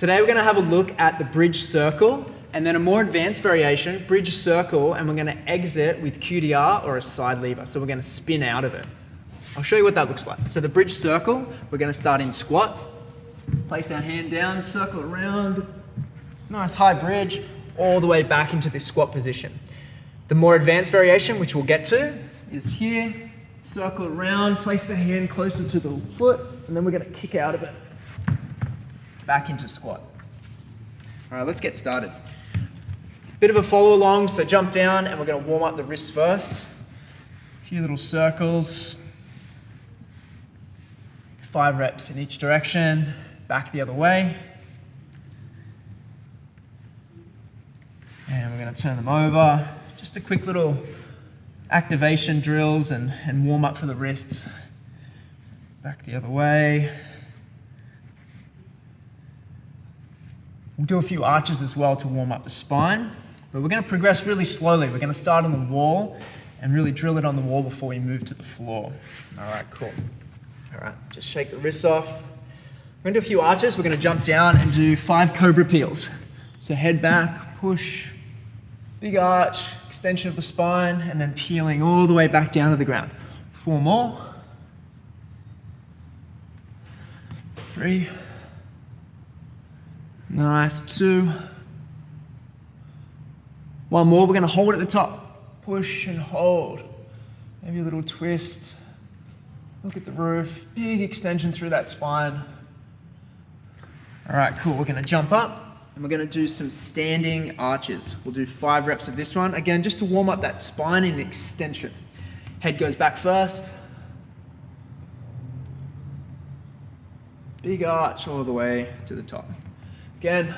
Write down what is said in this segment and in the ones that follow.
Today we're going to have a look at the bridge circle and then a more advanced variation, bridge circle, and we're going to exit with QDR or a side lever. So we're going to spin out of it. I'll show you what that looks like. So the bridge circle, we're going to start in squat, place our hand down, circle around, nice high bridge, all the way back into this squat position. The more advanced variation, which we'll get to, is here, circle around, place the hand closer to the foot, and then we're going to kick out of it, back into squat. All right, let's get started. Bit of a follow along, so jump down and we're going to warm up the wrists first. A few little circles. 5 reps in each direction, back the other way. And we're going to turn them over. Just a quick little activation drills and warm up for the wrists. Back the other way. We'll do a few arches as well to warm up the spine, but we're going to progress really slowly. We're going to start on the wall and really drill it on the wall before we move to the floor. All right, cool. All right, just shake the wrists off. We're going to do a few arches. We're going to jump down and do 5 cobra peels. So head back, push, big arch, extension of the spine, and then peeling all the way back down to the ground. 4 more. 3. Nice, 2. 1 more, we're going to hold at the top. Push and hold. Maybe a little twist. Look at the roof. Big extension through that spine. All right, cool. We're going to jump up and we're going to do some standing arches. We'll do 5 reps of this one. Again, just to warm up that spine and extension. Head goes back first. Big arch all the way to the top. Again,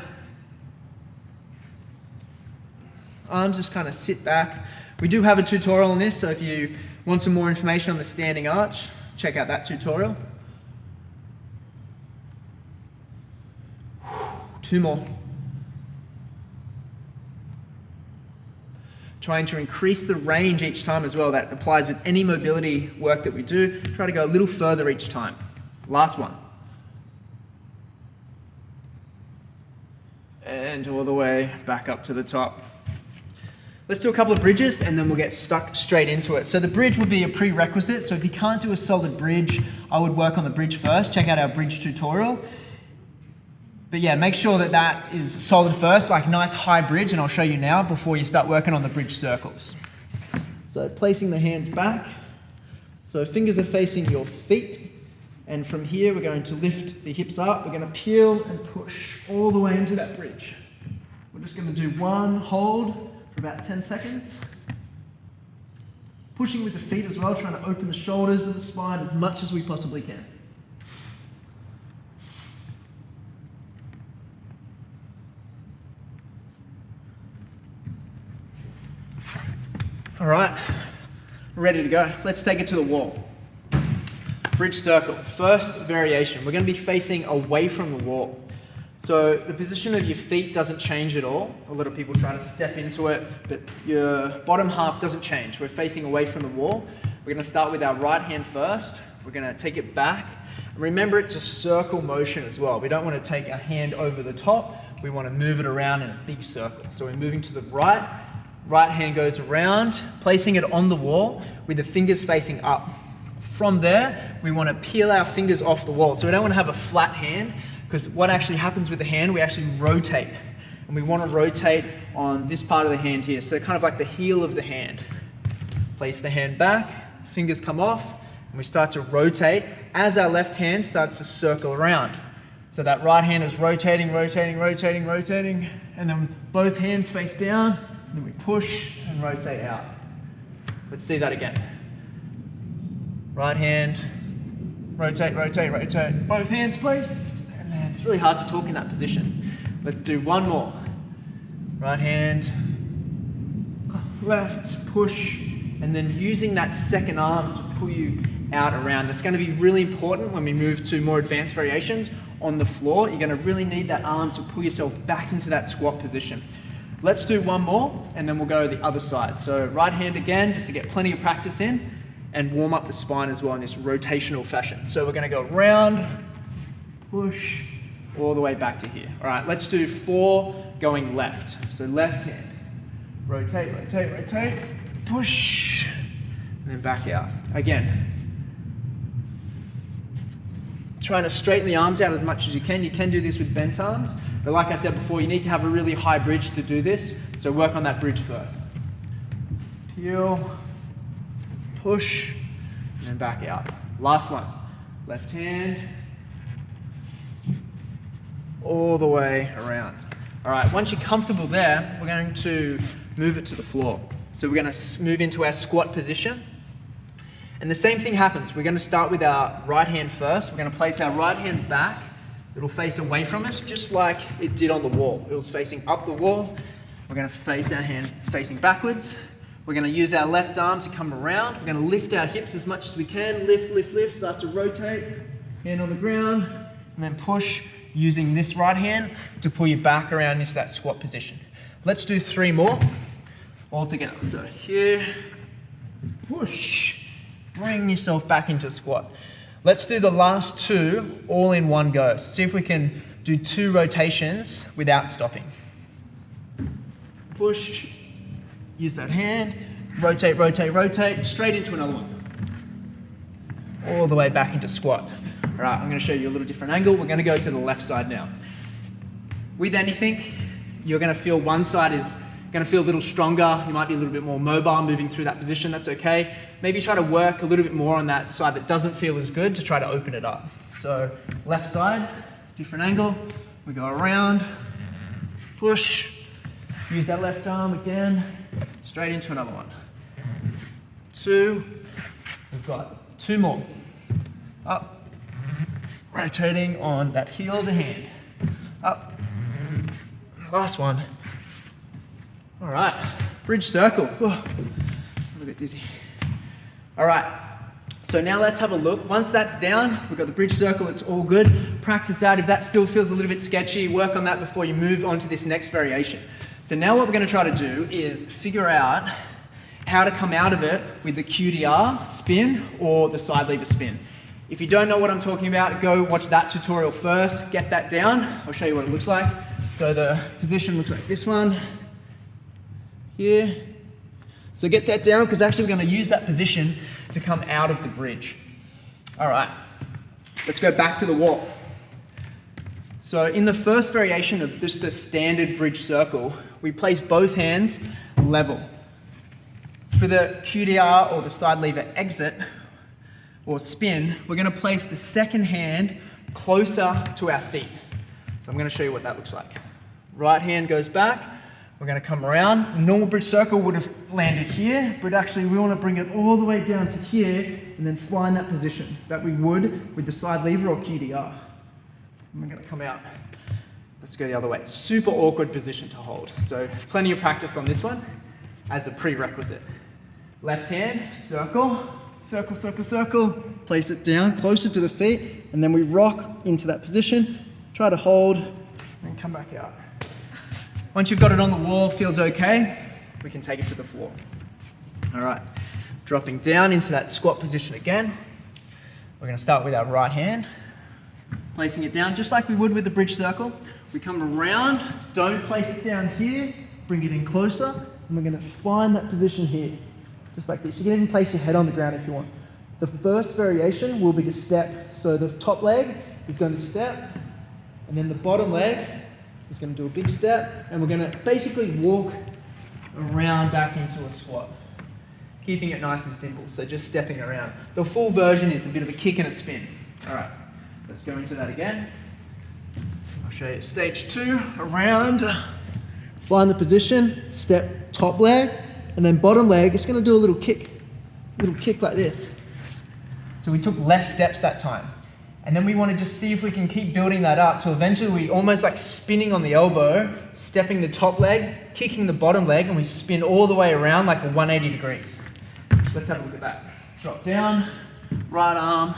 arms just kind of sit back. We do have a tutorial on this, so if you want some more information on the standing arch, check out that tutorial. 2 more. Trying to increase the range each time as well. That applies with any mobility work that we do. Try to go a little further each time. Last one. And all the way back up to the top. Let's do a couple of bridges and then we'll get stuck straight into it. So the bridge will be a prerequisite. So if you can't do a solid bridge, I would work on the bridge first. Check out our bridge tutorial. But yeah, make sure that that is solid first, like nice high bridge, and I'll show you now before you start working on the bridge circles. So placing the hands back. So fingers are facing your feet. And from here, we're going to lift the hips up. We're going to peel and push all the way into that bridge. We're just going to do 1 hold for about 10 seconds. Pushing with the feet as well, trying to open the shoulders and the spine as much as we possibly can. All right, ready to go. Let's take it to the wall. Bridge circle, first variation. We're going to be facing away from the wall. So the position of your feet doesn't change at all. A lot of people try to step into it, but your bottom half doesn't change. We're facing away from the wall. We're going to start with our right hand first. We're going to take it back. And remember, it's a circle motion as well. We don't want to take our hand over the top. We want to move it around in a big circle. So we're moving to the right. Right hand goes around, placing it on the wall with the fingers facing up. From there, we want to peel our fingers off the wall. So we don't want to have a flat hand, because what actually happens with the hand, we actually rotate. And we want to rotate on this part of the hand here. So kind of like the heel of the hand. Place the hand back, fingers come off, and we start to rotate as our left hand starts to circle around. So that right hand is rotating, rotating, rotating, rotating, and then both hands face down, and then we push and rotate out. Let's see that again. Right hand, rotate, rotate, rotate. Both hands, please. And then it's really hard to talk in that position. Let's do 1 more. Right hand, left, push, and then using that second arm to pull you out around. That's going to be really important when we move to more advanced variations on the floor. You're going to really need that arm to pull yourself back into that squat position. Let's do 1 more, and then we'll go the other side. So right hand again, just to get plenty of practice in, and warm up the spine as well in this rotational fashion. So we're going to go round, push, all the way back to here. All right, let's do 4 going left. So left hand, rotate, rotate, rotate, push, and then back out. Again, trying to straighten the arms out as much as you can. You can do this with bent arms, but like I said before, you need to have a really high bridge to do this, so work on that bridge first. Peel, push, and then back out. Last one, left hand, all the way around. All right, once you're comfortable there, we're going to move it to the floor. So we're going to move into our squat position. And the same thing happens. We're going to start with our right hand first. We're going to place our right hand back. It'll face away from us, just like it did on the wall. It was facing up the wall. We're going to face our hand facing backwards. We're going to use our left arm to come around. We're going to lift our hips as much as we can. Lift, lift, lift. Start to rotate. Hand on the ground. And then push, using this right hand to pull you back around into that squat position. Let's do 3 more all together. So here, push. Bring yourself back into squat. Let's do the last 2 all in one go. See if we can do 2 rotations without stopping. Push, use that hand, rotate, rotate, rotate, straight into another one. All the way back into squat. All right, I'm going to show you a little different angle. We're going to go to the left side now. With anything, you're going to feel one side is going to feel a little stronger. You might be a little bit more mobile moving through that position. That's okay. Maybe try to work a little bit more on that side that doesn't feel as good to try to open it up. So left side, different angle. We go around, push, use that left arm again, straight into another one. 2, we've got 2 more. Up, rotating on that heel of the hand. Up, last one. All right, bridge circle. Oh, I'm a bit dizzy. All right, so now let's have a look. Once that's down, we've got the bridge circle, it's all good. Practice out. If that still feels a little bit sketchy, work on that before you move on to this next variation. So now what we're gonna try to do is figure out how to come out of it with the QDR spin or the side lever spin. If you don't know what I'm talking about, go watch that tutorial first, get that down. I'll show you what it looks like. So the position looks like this one. Here. So get that down because actually we're going to use that position to come out of the bridge. All right, let's go back to the wall. So in the first variation of just the standard bridge circle, we place both hands level. For the QDR or the side lever exit or spin, we're going to place the second hand closer to our feet. So I'm going to show you what that looks like. Right hand goes back. We're going to come around. Normal bridge circle would have landed here, but actually we want to bring it all the way down to here and then find that position that we would with the side lever or QDR. And we're going to come out. Let's go the other way. Super awkward position to hold. So plenty of practice on this one as a prerequisite. Left hand, circle, circle, circle, circle. Place it down closer to the feet and then we rock into that position. Try to hold and then come back out. Once you've got it on the wall, feels okay, we can take it to the floor. All right, dropping down into that squat position again. We're going to start with our right hand, placing it down just like we would with the bridge circle. We come around, don't place it down here, bring it in closer, and we're going to find that position here, just like this. You can even place your head on the ground if you want. The first variation will be to step. So the top leg is going to step, and then the bottom leg is going to do a big step, and we're going to basically walk around back into a squat, keeping it nice and simple, so just stepping around. The full version is a bit of a kick and a spin. All right, let's go into that again. I'll show you stage 2, around, find the position, step top leg, and then bottom leg, it's going to do a little kick like this. So we took less steps that time. And then we want to just see if we can keep building that up till eventually we almost like spinning on the elbow, stepping the top leg, kicking the bottom leg, and we spin all the way around like a 180 degrees. Let's have a look at that. Drop down, right arm,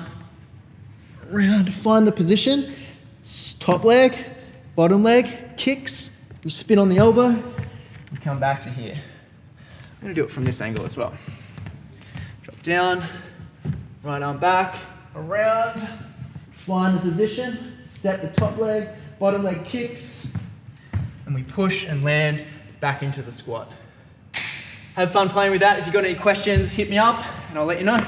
around, find the position, top leg, bottom leg, kicks, we spin on the elbow, we come back to here. I'm going to do it from this angle as well. Drop down, right arm back, around, find the position, step the top leg, bottom leg kicks, and we push and land back into the squat. Have fun playing with that. If you've got any questions, hit me up and I'll let you know.